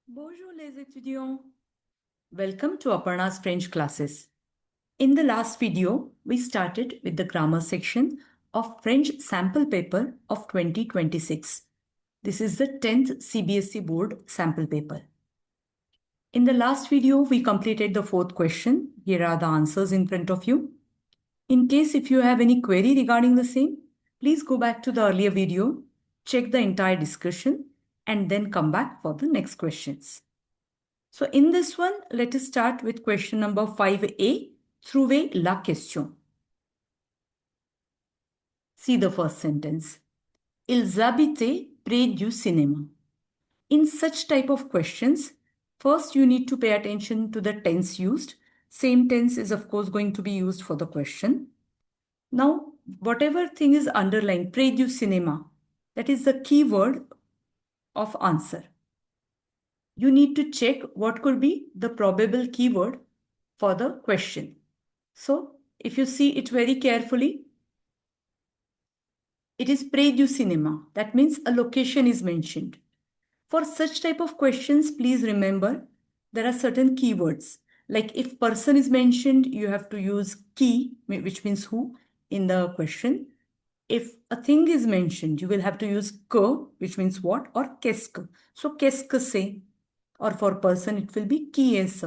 Bonjour les étudiants. Welcome to Aparna's French classes. In the last video, we started with the grammar section of French sample paper of 2026. This is the 10th CBSE board sample paper. In the last video, we completed the fourth question. Here are the answers in front of you. In case if you have any query regarding the same, please go back to the earlier video, check the entire discussion, and then come back for the next questions. So in this one, let us start with question number 5A. Trouvez la question. See the first sentence. Ils habitaient près du cinéma. In such type of questions, first you need to pay attention to the tense used. Same tense is of course going to be used for the question. Now, whatever thing is underlined, près du cinéma, that is the keyword of answer. You need to check what could be the probable keyword for the question. So, if you see it very carefully, it is près du cinéma. That means a location is mentioned. For such type of questions, please remember there are certain keywords. Like if person is mentioned, you have to use qui, which means who, in the question. If a thing is mentioned, you will have to use que, which means what, or qu'est-ce que. So qu'est-ce que c'est, or for person it will be qui est ce.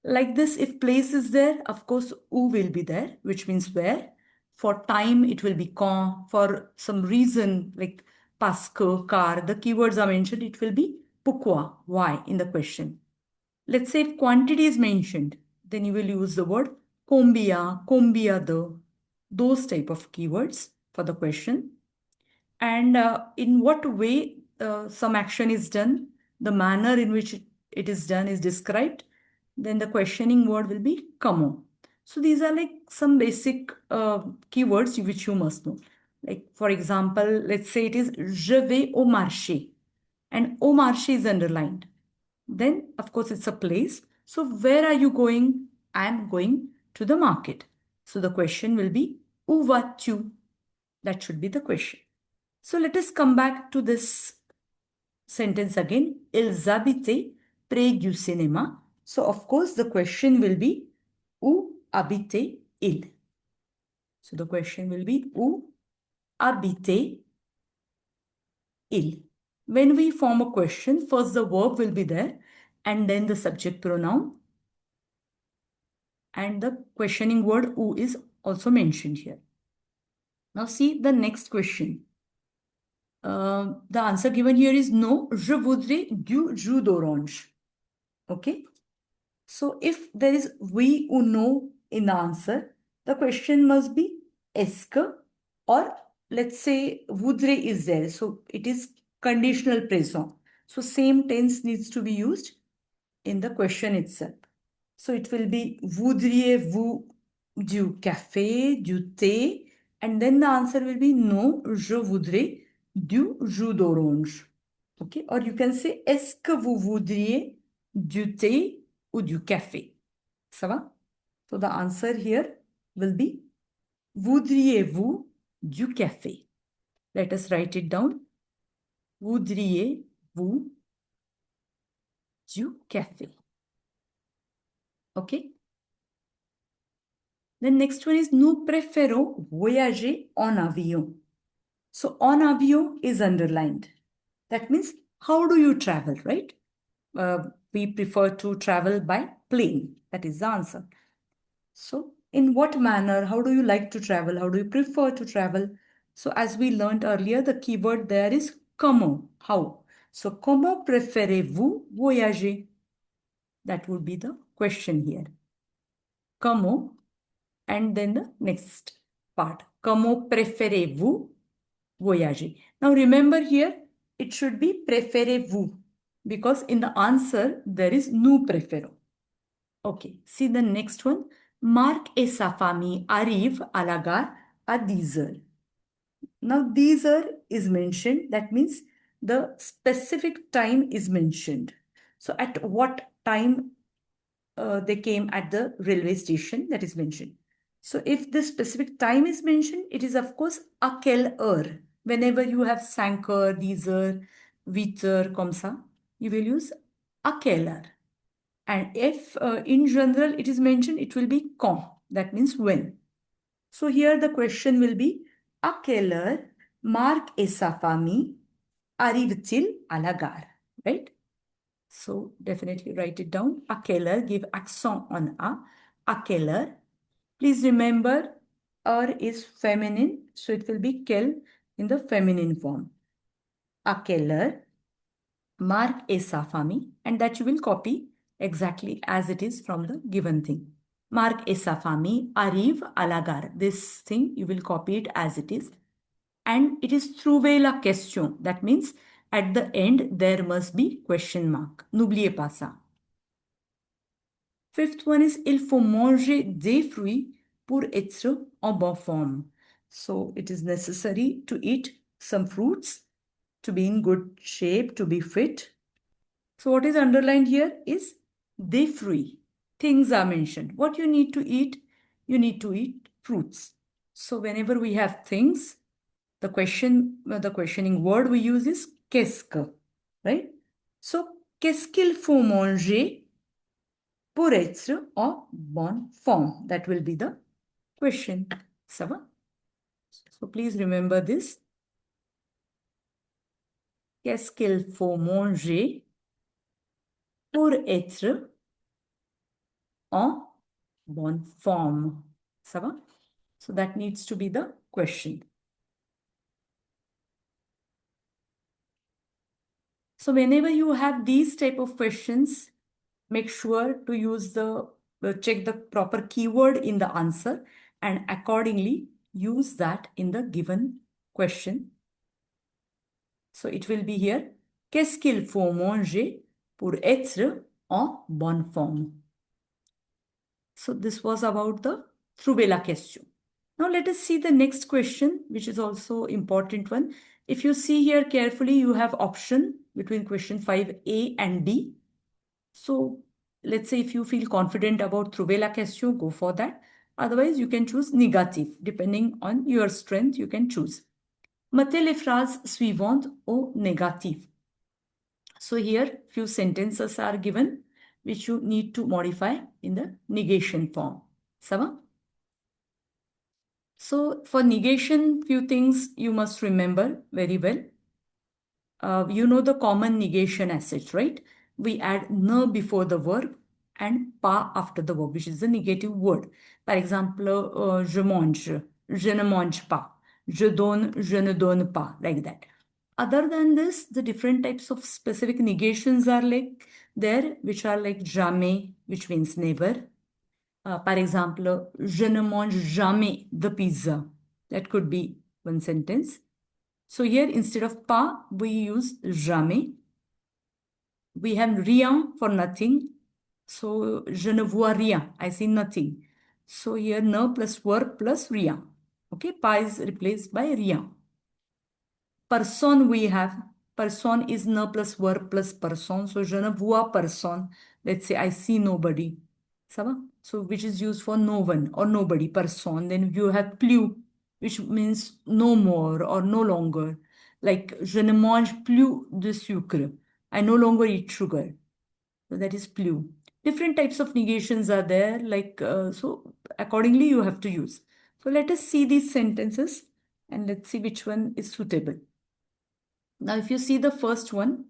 Like this, if place is there, of course, où will be there, which means where. For time, it will be quand. For some reason, like parce que, car, the keywords are mentioned, it will be pourquoi, why in the question. Let's say if quantity is mentioned, then you will use the word combien, combien de, those type of keywords for the question. And in what way some action is done, the manner in which it is done is described, then the questioning word will be comment. So these are like some basic keywords which you must know. Like for example, let's say it is je vais au marché, and au marché is underlined. Then of course it's a place. So where are you going? I am going to the market. So the question will be où vas-tu? That should be the question. So let us come back to this sentence again. Ils habitaient près du cinéma. So of course the question will be où habitaient-ils? So the question will be où habitaient-ils? When we form a question, first the verb will be there and then the subject pronoun. And the questioning word où is also mentioned here. Now see the next question. The answer given here is no, je voudrais du jus d'orange. Okay. So if there is oui or no in the answer, the question must be est-ce que, or let's say voudrais is there. So it is conditional présent. So same tense needs to be used in the question itself. So it will be voudriez-vous du café, du thé, and then the answer will be no, je voudrais du jus d'orange. Okay, or you can say est-ce que vous voudriez du thé ou du café? Ça va? So the answer here will be voudriez-vous du café? Let us write it down. Voudriez-vous du café? Okay. The next one is nous préférons voyager en avion. So en avion is underlined. That means how do you travel, right? We prefer to travel by plane. That is the answer. So in what manner, how do you like to travel? How do you prefer to travel? So as we learned earlier, the keyword there is comment, how. So comment préférez-vous voyager? That would be the question here. Comment, and then the next part. Comment préférez-vous voyager? Now remember here, it should be préférez-vous because in the answer, there is nous préférons. Okay, see the next one. Marc et sa famille arrivent à la gare à 10 heures. Now 10 heures is mentioned. That means the specific time is mentioned. So at what time they came at the railway station, that is mentioned. So if the specific time is mentioned, it is of course à quelle heure. Whenever you have 5 heures, 10 heures, 8 heures, comme ça, you will use à quelle heure. And if in general it is mentioned, it will be quand. That means when. So here the question will be, à quelle heure Marc et sa famille arrivent-ils à la gare? Right? So definitely write it down. À quelle heure, give accent on A. À quelle heure. Please remember, heure is feminine, so it will be quelle in the feminine form. À quelle heure Marc et sa famille, and that you will copy exactly as it is from the given thing. Marc et sa famille arrivent à la gare. This thing you will copy it as it is. And it is trouvez la question. That means at the end there must be question mark. N'oubliez pas ça. Fifth one is il faut manger des fruits pour être en bonne forme. So it is necessary to eat some fruits to be in good shape, to be fit. So what is underlined here is des fruits. Things are mentioned. What you need to eat? You need to eat fruits. So whenever we have things, the questioning word we use is qu'est-ce que, right? So qu'est-ce qu'il faut manger pour être en bonne forme? That will be the question. Ça va? So please remember this. Qu'est-ce qu'il faut manger pour être en bonne forme? Ça va? So that needs to be the question. So whenever you have these type of questions, make sure to use check the proper keyword in the answer and accordingly use that in the given question. So it will be here, qu'est-ce qu'il faut manger pour être en bonne forme? So this was about the trouvez la question. Now let us see the next question, which is also important one. If you see here carefully, you have option between question 5A and D. So let's say if you feel confident about trouvez la question, go for that. Otherwise, you can choose négatif. Depending on your strength, you can choose. Mettez les phrases suivantes au négatif. So here, few sentences are given, which you need to modify in the negation form. Ça va? So for negation, few things you must remember very well. You know the common negation as such, right? We add ne before the verb and pas after the verb, which is the negative word. Par exemple, je mange, je ne mange pas. Je donne, je ne donne pas, like that. Other than this, the different types of specific negations are like there, which are like jamais, which means never. Par exemple, je ne mange jamais de pizza. That could be one sentence. So here, instead of pas, we use jamais. We have rien for nothing. So, je ne vois rien. I see nothing. So here, ne plus verb plus rien. Okay, pas is replaced by rien. Personne we have. Personne is ne plus verb plus person. So, je ne vois personne. Let's say I see nobody. Ça va? So, which is used for no one or nobody, person. Then you have plus, which means no more or no longer. Like, je ne mange plus de sucre. I no longer eat sugar. So that is plus. Different types of negations are there. Like, so accordingly you have to use. So let us see these sentences and let's see which one is suitable. Now, if you see the first one,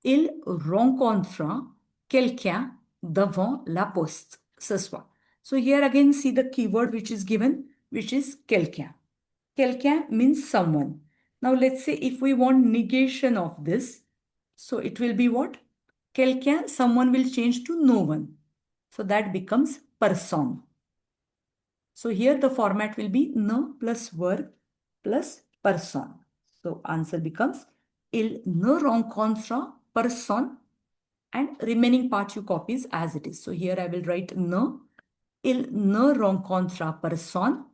il rencontra quelqu'un devant la poste ce soir. So here again, see the keyword which is given, which is quelqu'un. Quelqu'un means someone. Now, let's say if we want negation of this, so it will be what? Quelqu'un, someone will change to no one. So that becomes personne. So here the format will be ne plus verb plus personne. So answer becomes il ne rencontra personne, and remaining part you copies as it is. So here I will write ne. Il ne rencontra personne.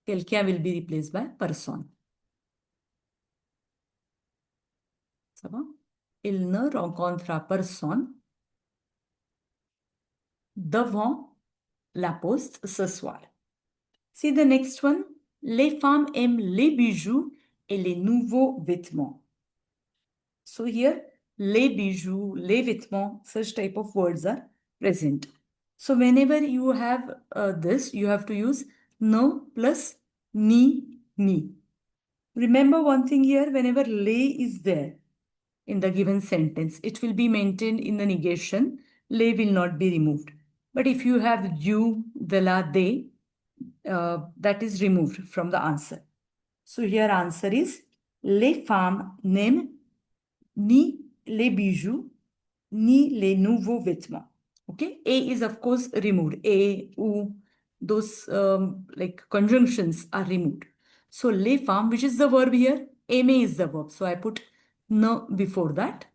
Quelqu'un will be replaced by personne. Ça va? Il ne rencontra personne devant la poste ce soir. See the next one. Les femmes aiment les bijoux et les nouveaux vêtements. So here, les bijoux, les vêtements, such type of words are present. So whenever you have this, you have to use no plus ni. Remember one thing here, whenever les is there in the given sentence, it will be maintained in the negation. Les will not be removed. But if you have you, the la, they, that is removed from the answer. So here answer is les femmes n'aiment ni les bijoux ni les nouveaux vêtements. Okay, a is of course removed. A, ou, those like conjunctions are removed. So les femmes, which is the verb here, aimer is the verb. So I put no before that.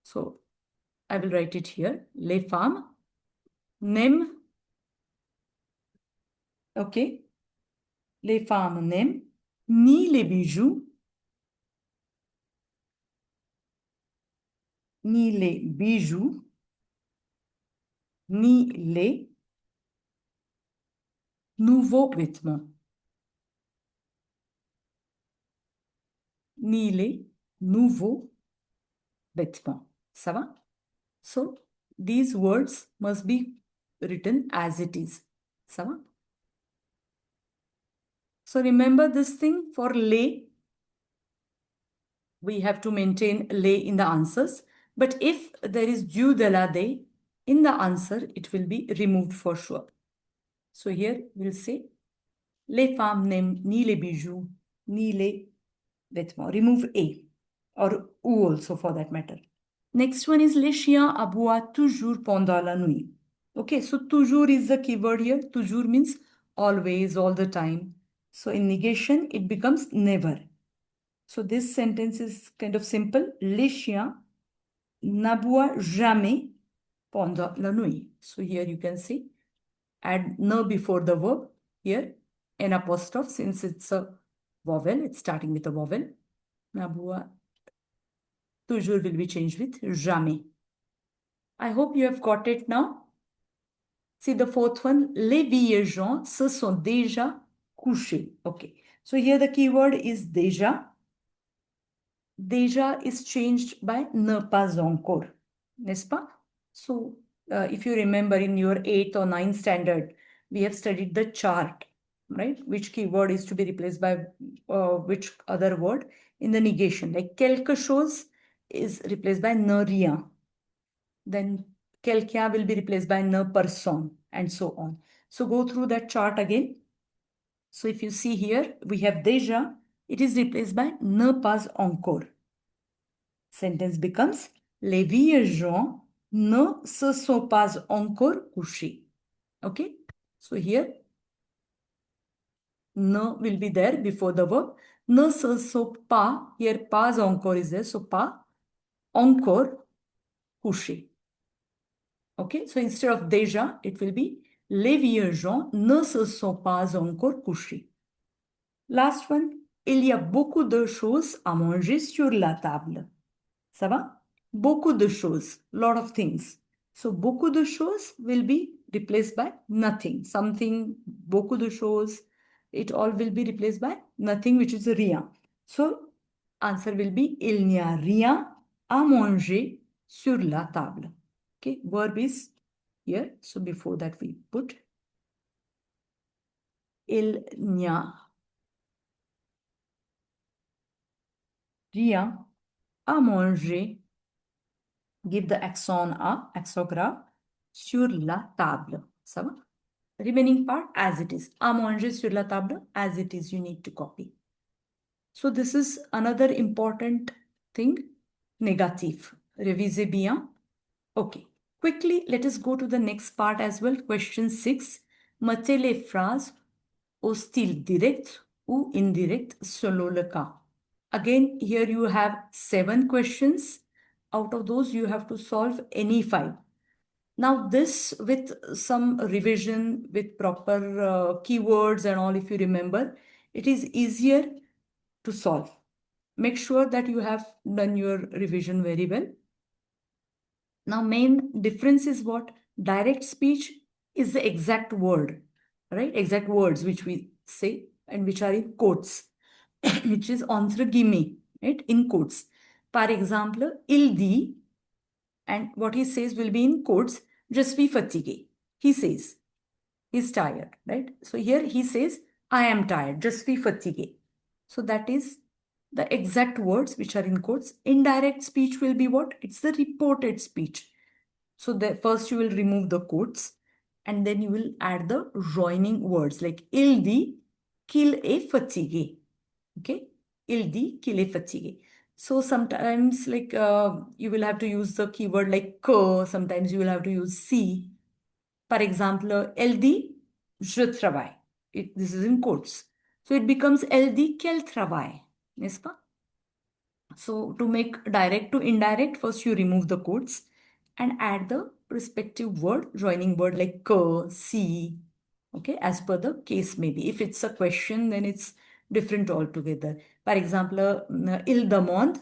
So I will write it here. Les femmes n'aiment. Okay. Les femmes n'aiment ni les bijoux ni les bijoux ni les nouveaux vêtements. Ni les nouveaux vêtements. Ça va? So, these words must be written as it is. Ça va? So, remember this thing for les. We have to maintain les in the answers. But if there is du de la de in the answer, it will be removed for sure. So, here we'll say les femmes n'aiment ni les bijoux ni les vêtements. Remove a or ou also for that matter. Next one is les chiens aboient toujours pendant la nuit. Okay, so toujours is the keyword here. Toujours means always, all the time. So in negation, it becomes never. So this sentence is kind of simple. Les chiens n'aboient jamais pendant la nuit. So here you can see, add ne before the verb. Here, an apostrophe, since it's a vowel, it's starting with a vowel. N'aboient toujours will be changed with jamais. I hope you have got it now. See the fourth one, les vieux gens se sont déjà couchés. Okay, so here the keyword is déjà. Déjà is changed by ne pas encore, n'est-ce pas? So if you remember in your 8th or 9th standard, we have studied the chart, right? Which keyword is to be replaced by which other word in the negation. Like quelque chose is replaced by ne rien. Then quelqu'un will be replaced by ne personne, and so on. So go through that chart again. So if you see here, we have déjà, it is replaced by ne pas encore. Sentence becomes, les vieux gens ne se sont pas encore couchés. Okay, so here, ne will be there before the verb. Ne se sont pas, here pas encore is there, so pas encore couchés. Okay, so instead of déjà, it will be les vieux gens ne se sont pas encore couchés. Last one, il y a beaucoup de choses à manger sur la table. Ça va? Beaucoup de choses, lot of things. So beaucoup de choses will be replaced by nothing. Something, beaucoup de choses, it all will be replaced by nothing, which is rien. So answer will be il n'y a rien à manger sur la table. Okay, verb is here. So before that we put il n'y a rien à manger. Give the accent a, axographe, sur la table. Ça va? Remaining part as it is. À manger sur la table, as it is, you need to copy. So this is another important thing, négatif. Révisez bien. Okay. Quickly, let us go to the next part as well. Question 6. Mettez les phrases au style direct ou indirect selon le cas. Again, here you have 7 questions. Out of those, you have to solve any 5. Now this, with some revision, with proper keywords and all, if you remember, it is easier to solve. Make sure that you have done your revision very well. Now, main difference is what? Direct speech is the exact word, right? Exact words which we say and which are in quotes, which is entre guillemets, right? In quotes. Par exemple, il dit, and what he says will be in quotes, je suis fatigué. He says, he's tired, right? So here he says, I am tired, je suis fatigué. So that is the exact words which are in quotes. Indirect speech will be what? It's the reported speech. So first you will remove the quotes and then you will add the joining words like il dit qu'il est fatigué. Okay, il dit qu'il est fatigué. So sometimes like you will have to use the keyword like que, sometimes you will have to use si. Par exemple, elle dit je travaille. This is in quotes. So it becomes elle dit qu'elle travaille. N'est-ce pas? So to make direct to indirect, first you remove the quotes and add the respective word, joining word like que, si, okay, as per the case maybe. If it's a question, then it's different altogether. Par exemple, il demande,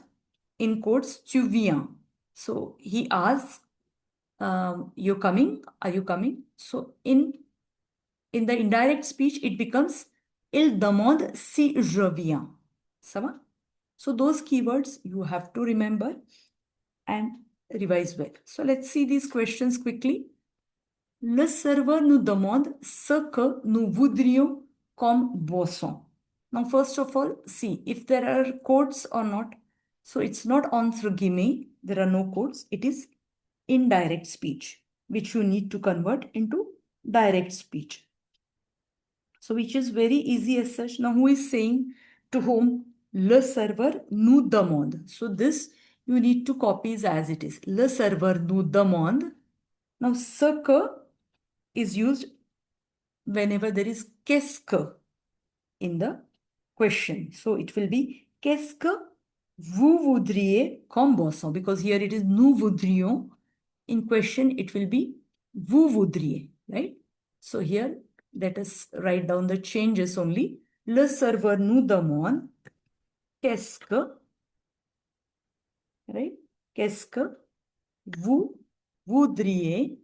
in quotes, tu viens. So he asks, you're coming, are you coming? So in the indirect speech, it becomes il demande si je viens. Ça va? So those keywords you have to remember and revise well. So let's see these questions quickly. Le serveur nous demande ce que nous voudrions comme boisson. Now, first of all, see if there are quotes or not. So it's not entre guillemets. There are no quotes. It is indirect speech, which you need to convert into direct speech. So which is very easy as such. Now, who is saying to whom? Le serveur nous demande. So this you need to copy as it is. Le serveur nous demande. Now, ce que is used whenever there is qu'est-ce que in the question. So it will be qu'est-ce que vous voudriez comme boisson? Because here it is nous voudrions. In question, it will be vous voudriez, right? So here, let us write down the changes only. Le serveur nous demande qu'est-ce que, right? Qu'est-ce que vous voudriez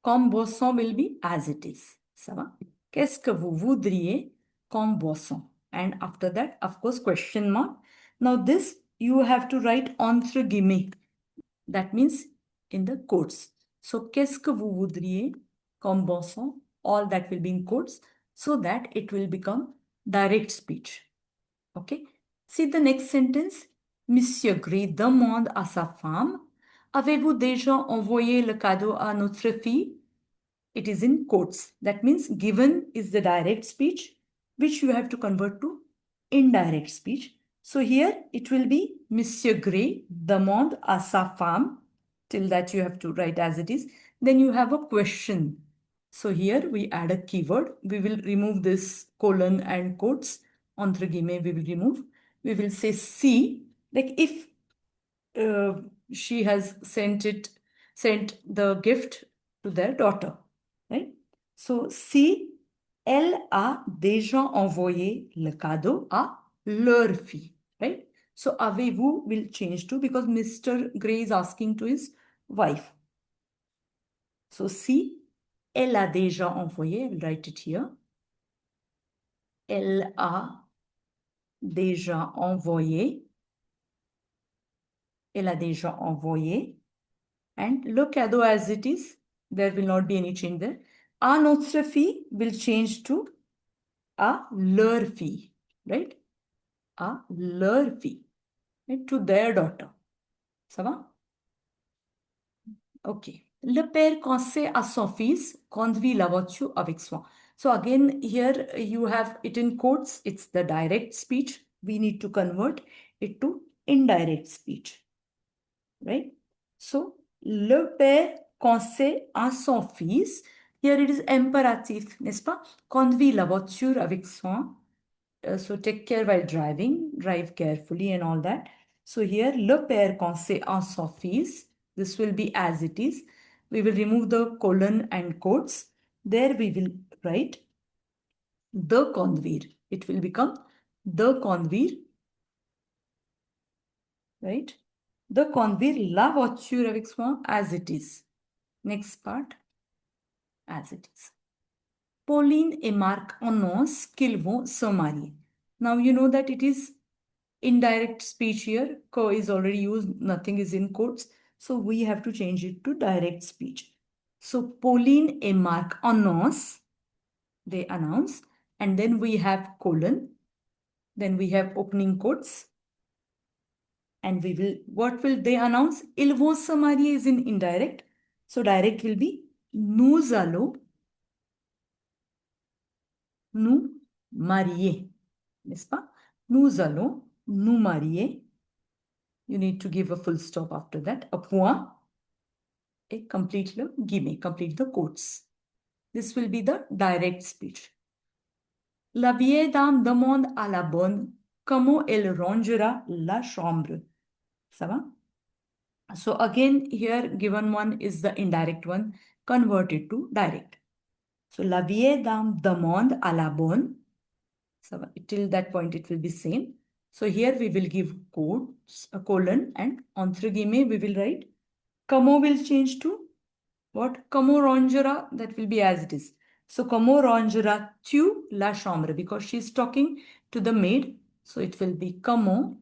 comme boisson will be as it is. Ça va? Qu'est-ce que vous voudriez comme boisson? And after that, of course, question mark. Now this you have to write entre guillemets. That means in the quotes. So, qu'est-ce que vous voudriez comme boisson? All that will be in quotes so that it will become direct speech. Okay. See the next sentence. Monsieur Gray demande à sa femme, avez-vous déjà envoyé le cadeau à notre fille? It is in quotes. That means given is the direct speech, which you have to convert to indirect speech. So here it will be Monsieur Gray demande à sa femme. Till that you have to write as it is. Then you have a question. So here we add a keyword. We will remove this colon and quotes. Entre guillemets we will remove. We will say si. Like if she has sent the gift to their daughter, right? So si elle a déjà envoyé le cadeau à leur fille, right? So avez-vous will change to because Mr. Gray is asking to his wife. So si elle a déjà envoyé, I'll write it here. Elle a déjà envoyé. Elle a déjà envoyé. And le cadeau as it is, there will not be any change there. À notre fille will change to à leur fille, right? À leur fille, right? To their daughter. Ça va? Okay. Le père conseille à son fils conduire la voiture avec soin. So again, here you have it in quotes. It's the direct speech. We need to convert it to indirect speech, right? So, le père conseille à son fils. Here it is imperatif, n'est-ce pas? Conduire la voiture avec soin. So take care while driving, drive carefully and all that. So here, le père conseille à son fils. This will be as it is. We will remove the colon and quotes. There we will write de conduire. It will become de conduire, right? De conduire la voiture avec soin as it is. Next part, as it is. Pauline et Marc annoncent qu'ils vont se marier. Now you know that it is indirect speech here. Co is already used, nothing is in quotes. So we have to change it to direct speech. So Pauline et Marc annoncent, they announce, and then we have colon, then we have opening quotes, and we will, what will they announce? Ils vont se marier is in indirect. So direct will be nous allons nous marier, n'est-ce pas? Nous allons nous marier. You need to give a full stop after that, a point, et complete le guillemot, complete the quotes. This will be the direct speech. La vieille dame demande à la bonne comment elle rangera la chambre. Ça va? So again, here given one is the indirect one, converted to direct. So la vieille dame demande à la bonne. So till that point it will be same. So here we will give quotes, a colon, and entre guillemets we will write. Comment will change to what? Comment rangera, that will be as it is. So comment rangeras-tu la chambre? Because she is talking to the maid. So it will be comment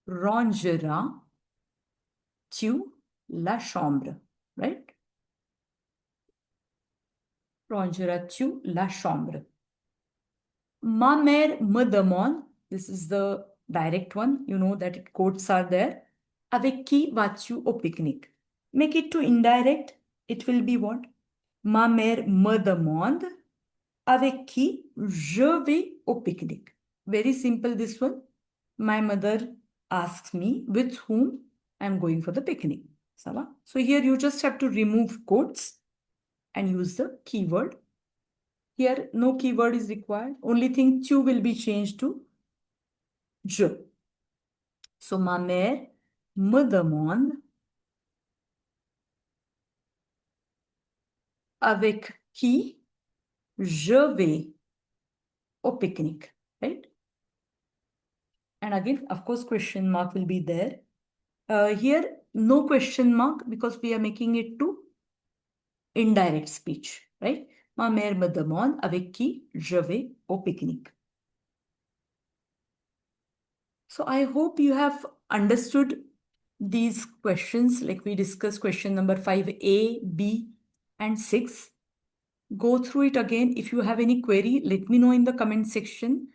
rangeras-tu la chambre, right? Rangeras-tu la chambre? Ma mère me demande, this is the direct one, you know that quotes are there. Avec qui vas-tu au pique-nique? Make it to indirect, it will be what? Ma mère me demande avec qui je vais au pique-nique. Very simple this one. My mother asks me with whom I am going for the picnic. So here you just have to remove quotes and use the keyword. Here no keyword is required. Only thing tu will be changed to je. So ma mère me demande avec qui je vais au pique-nique, right? And again, of course, question mark will be there. Here, no question mark because we are making it to indirect speech, right? Ma mère me demande avec qui je vais au pique-nique. So I hope you have understood these questions, like we discussed question number 5A, B, and 6. Go through it again. If you have any query, let me know in the comment section.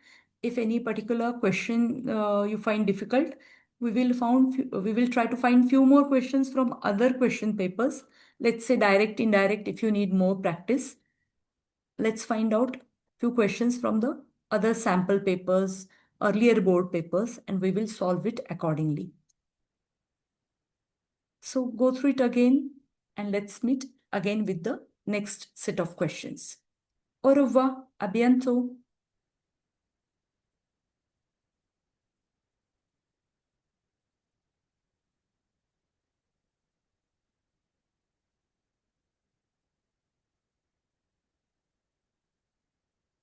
If any particular question you find difficult, we will try to find few more questions from other question papers. Let's say direct, indirect, if you need more practice. Let's find out few questions from the other sample papers, earlier board papers, and we will solve it accordingly. So go through it again and let's meet again with the next set of questions. Au revoir, à bientôt.